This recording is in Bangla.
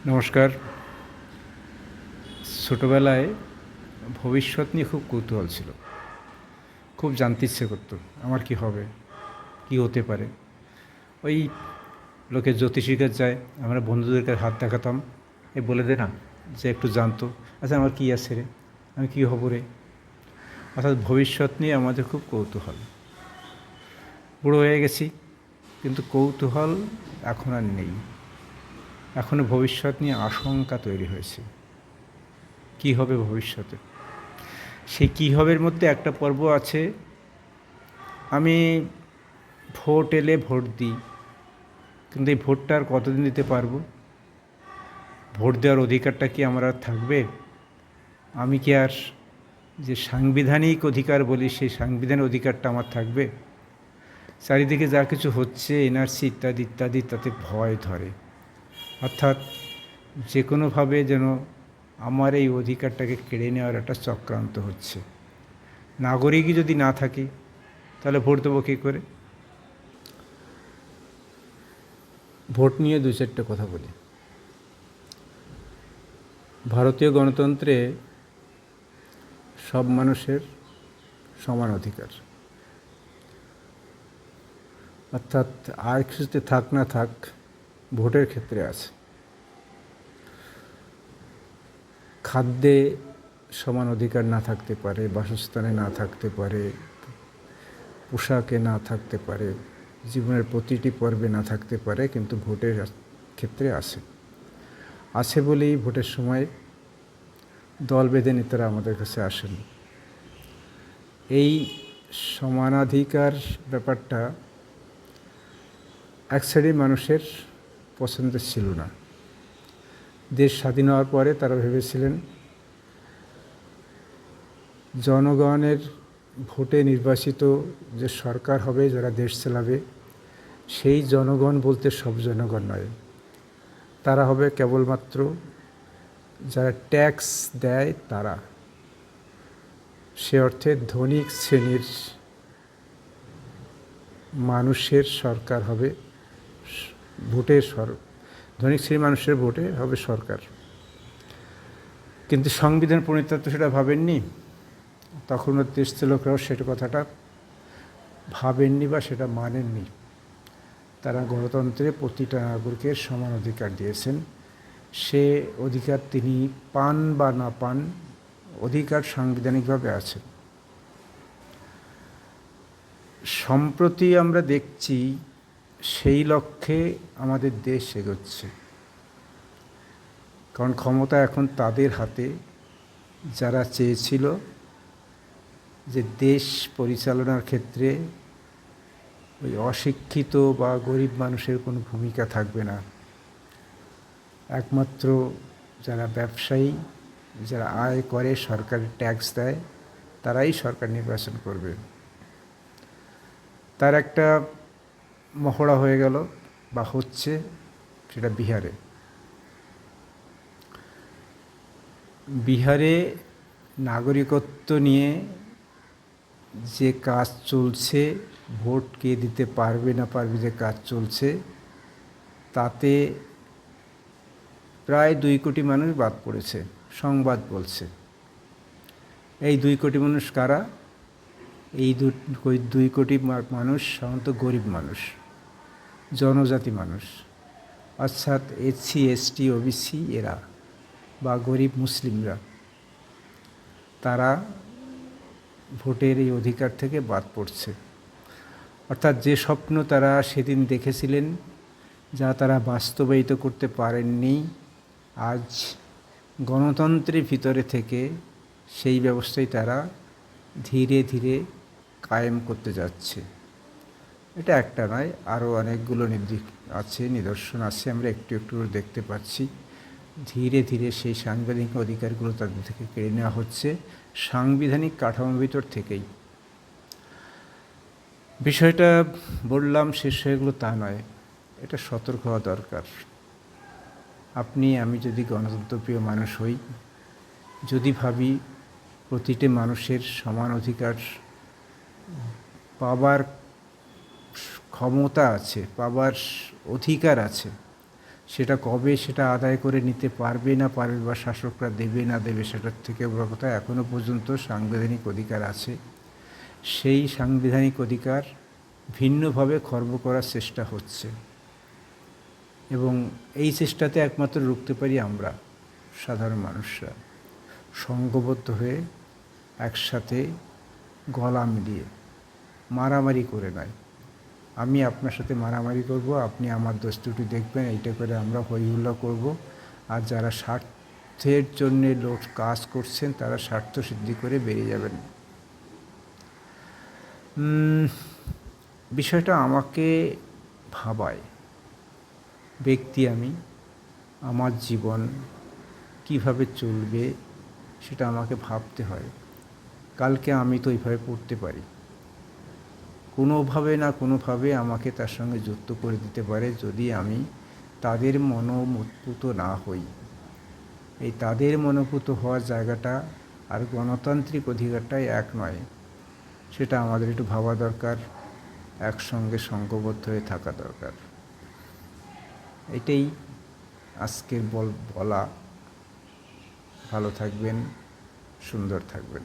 নমস্কার। ছোটোবেলায় ভবিষ্যৎ নিয়ে খুব কৌতূহল ছিল, খুব জানতে ইচ্ছে করতো আমার কি হবে, কি হতে পারে। ওই লোকে জ্যোতিষীর কাছে যায়, আমরা বন্ধুদের কাছে হাত দেখাতাম, এ বলে দে না, যে একটু জানতো, আচ্ছা আমার কী আছে রে, আমি কী হব রে। অর্থাৎ ভবিষ্যৎ নিয়ে আমাদের খুব কৌতূহল। বুড়ো হয়ে গেছি, কিন্তু কৌতূহল এখন আর নেই। এখনও ভবিষ্যৎ নিয়ে আশঙ্কা তৈরি হয়েছে, কী হবে ভবিষ্যতে। সেই কী হবের মধ্যে একটা পর্ব আছে, আমি ভোট এলে ভোট দিই, কিন্তু এই ভোটটা আর কতদিন দিতে পারবো? ভোট দেওয়ার অধিকারটা কি আমার আর থাকবে? আমি কি আর যে সাংবিধানিক অধিকার বলি সেই সাংবিধানিক অধিকারটা আমার থাকবে? চারিদিকে যা কিছু হচ্ছে, এনআরসি ইত্যাদি ইত্যাদি, তাতে ভয় ধরে। অর্থাৎ যে কোনোভাবে যেন আমার এই অধিকারটাকে কেড়ে নেওয়ার একটা চক্রান্ত হচ্ছে। নাগরিকই যদি না থাকি, তাহলে ভোট দেবো কী করে? ভোট নিয়ে দু চারটে কথা বলি। ভারতীয় গণতন্ত্রে সব মানুষের সমান অধিকার, অর্থাৎ আর কিছুতে থাক না থাক, ভোটের ক্ষেত্রে আছে। খাদ্যে সমান অধিকার না থাকতে পারে, বাসস্থানে না থাকতে পারে, পোশাকে না থাকতে পারে, জীবনের প্রতিটি পর্বে না থাকতে পারে, কিন্তু ভোটের ক্ষেত্রে আছে বলেই ভোটের সময় দল বেঁধে নেতারা আমাদের কাছে আসেন। এই সমানাধিকার ব্যাপারটা এক শ্রেণীর মানুষের পছন্দের ছিল না। দেশ স্বাধীন হওয়ার পরে তারা ভেবেছিলেন জনগণের ভোটে নির্বাচিত যে সরকার হবে, যারা দেশ চালাবে, সেই জনগণ বলতে সব জনগণ নয়, তারা হবে কেবলমাত্র যারা ট্যাক্স দেয় তারা। সে অর্থে ধনিক শ্রেণীর মানুষের সরকার হবে, ভোটের ধনিক শ্রেণীর মানুষের ভোটে হবে সরকার। কিন্তু সংবিধান প্রণেতা তো সেটা ভাবেননি, তখনও দেশচালকরাও সেটা কথাটা ভাবেননি বা সেটা মানেননি। তারা গণতন্ত্রে প্রতিটা নাগরিকের সমান অধিকার দিয়েছেন। সে অধিকার তিনি পান বা না পান, অধিকার সাংবিধানিকভাবে আছে। সম্প্রতি আমরা দেখছি সেই লক্ষ্যে আমাদের দেশ এগোচ্ছে, কারণ ক্ষমতা এখন তাদের হাতে যারা চেয়েছিল যে দেশ পরিচালনার ক্ষেত্রে ওই অশিক্ষিত বা গরিব মানুষের কোনো ভূমিকা থাকবে না। একমাত্র যারা ব্যবসায়ী, যারা আয় করে, সরকারি ট্যাক্স দেয়, তারাই সরকার নির্বাচন করবে। তার একটা মহড়া হয়ে গেল বা হচ্ছে, সেটা বিহারে। বিহারে নাগরিকত্ব নিয়ে যে কাজ চলছে, ভোট কে দিতে পারবে না পারবে যে কাজ চলছে, তাতে প্রায় 2 কোটি মানুষ বাদ পড়েছে, সংবাদ বলছে। এই 2 কোটি মানুষ কারা? এই 2 কোটি মানুষ সাধারণত গরিব মানুষ, জনজাতি মানুষ, অর্থাৎ এসসি এসটি ওবিসি এরা, বা গরিব মুসলিমরা, তারা ভোটের এই অধিকার থেকে বাদ পড়ছে। অর্থাৎ যে স্বপ্ন তারা সেদিন দেখেছিলেন, যা তারা বাস্তবায়িত করতে পারেননি, আজ গণতন্ত্রের ভিতরে থেকে সেই ব্যবস্থাই তারা ধীরে ধীরে কায়েম করতে যাচ্ছে। এটা একটা নয়, আরও অনেকগুলো নিদর্শন আছে, আমরা একটু একটু দেখতে পাচ্ছি। ধীরে ধীরে সেই সাংবিধানিক অধিকারগুলো তাদের থেকে কেড়ে নেওয়া হচ্ছে, সাংবিধানিক কাঠামোর ভিতর থেকেই। বিষয়টা বললাম শেষ হয়ে গেলো তা নয়, এটা সতর্ক হওয়া দরকার। আপনি আমি যদি গণতন্ত্রপ্রিয় মানুষ হই, যদি ভাবি প্রতিটি মানুষের সমান অধিকার পাবার ক্ষমতা আছে, পাবার অধিকার আছে, সেটা কবে সেটা আদায় করে নিতে পারবে না পারবে বা শাসকরা দেবে না দেবে সেটার থেকে বড় কথা এখনও পর্যন্ত সাংবিধানিক অধিকার আছে। সেই সাংবিধানিক অধিকার ভিন্নভাবে খর্ব করার চেষ্টা হচ্ছে এবং এই চেষ্টাতে একমাত্র রুখতে পারি আমরা সাধারণ মানুষরা সংঘবদ্ধ হয়ে একসাথে গলা মিলিয়ে মারামারি করে নয়। আমি আপনার সাথে মারামারি করব, আপনি আমার দোষ ত্রুটি দেখবেন, এইটা করে আমরা হইহুল্লা করব। আর যারা স্বার্থের জন্যে লোক কাজ করছেন তারা স্বার্থ সিদ্ধি করে বেরিয়ে যাবেন। বিষয়টা আমাকে ভাবায়। ব্যক্তি আমি, আমার জীবন কিভাবে চলবে সেটা আমাকে ভাবতে হয়। কালকে আমি তো ওইভাবে পড়তে পারি, কোনোভাবে না কোনোভাবে আমাকে তার সঙ্গে যুক্ত করে দিতে পারে যদি আমি তাদের মনোমুদ্ভূত না হই। এই তাদের মনোভূত হওয়ার জায়গাটা আর গণতান্ত্রিক অধিকারটাই এক নয়, সেটা আমাদের একটু ভাবা দরকার, একসঙ্গে সংঘবদ্ধ হয়ে থাকা দরকার। এটাই আজকের বলা। ভালো থাকবেন, সুন্দর থাকবেন।